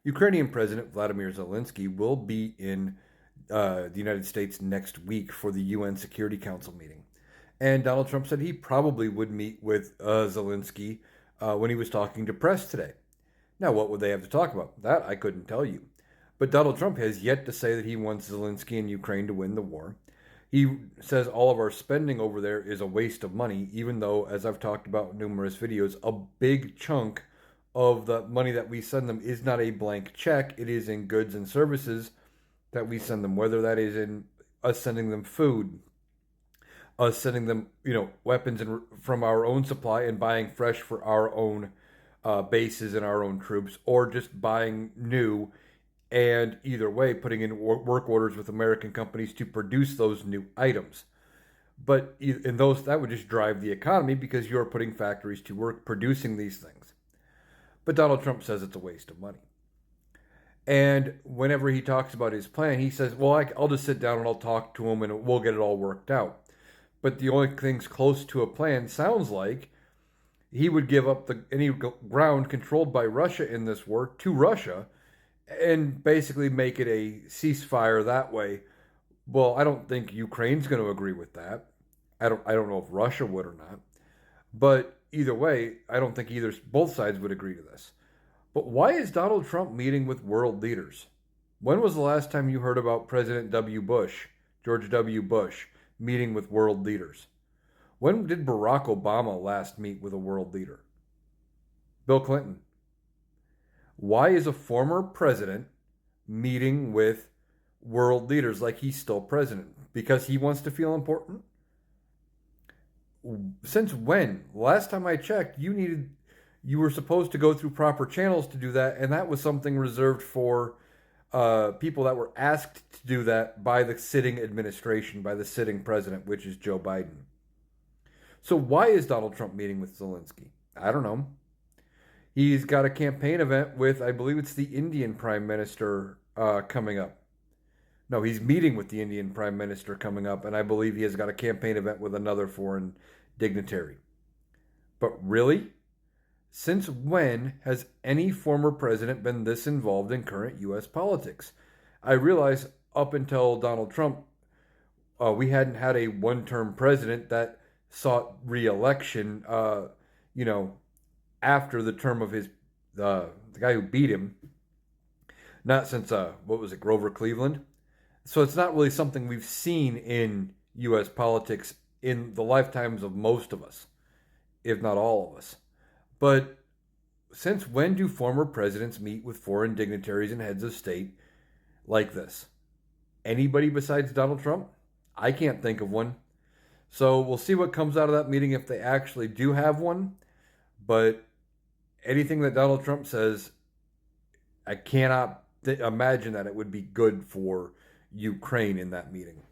Ukrainian President Vladimir Zelensky will be in the United States next week for the UN Security Council meeting. And Donald Trump said he probably would meet with Zelensky when he was talking to press today. Now, what would they have to talk about? That I couldn't tell you. But Donald Trump has yet to say that he wants Zelensky and Ukraine to win the war. He says all of our spending over there is a waste of money, even though, as I've talked about in numerous videos, a big chunk of the money that we send them is not a blank check. It is in goods and services that we send them, whether that is in us sending them food, us sending them, weapons from our own supply and buying fresh for our own bases and our own troops, or just buying new, and either way, putting in work orders with American companies to produce those new items. But in those, that would just drive the economy because you're putting factories to work producing these things. But Donald Trump says it's a waste of money. And whenever he talks about his plan, he says, well, I'll just sit down and I'll talk to him and we'll get it all worked out. But the only things close to a plan sounds like he would give up any ground controlled by Russia in this war to Russia and basically make it a ceasefire that way. Well, I don't think Ukraine's going to agree with that. I don't know if Russia would or not. But either way, I don't think both sides would agree to this. But why is Donald Trump meeting with world leaders? When was the last time you heard about President George W. Bush, meeting with world leaders? When did Barack Obama last meet with a world leader? Bill Clinton. Why is a former president meeting with world leaders like he's still president? Because he wants to feel important? Since when? Last time I checked, you were supposed to go through proper channels to do that, and that was something reserved for people that were asked to do that by the sitting administration, by the sitting president, which is Joe Biden. So why is Donald Trump meeting with Zelensky? I don't know. He's got a campaign event with, I believe it's the Indian Prime Minister coming up. No, he's meeting with the Indian Prime Minister coming up, and I believe he has got a campaign event with another foreign dignitary. But really? Since when has any former president been this involved in current U.S. politics? I realize up until Donald Trump, we hadn't had a one-term president that sought re-election, after the term of the guy who beat him. Not since, Grover Cleveland? So it's not really something we've seen in U.S. politics in the lifetimes of most of us, if not all of us. But since when do former presidents meet with foreign dignitaries and heads of state like this? Anybody besides Donald Trump? I can't think of one. So we'll see what comes out of that meeting if they actually do have one. But anything that Donald Trump says, I cannot imagine that it would be good for Ukraine in that meeting.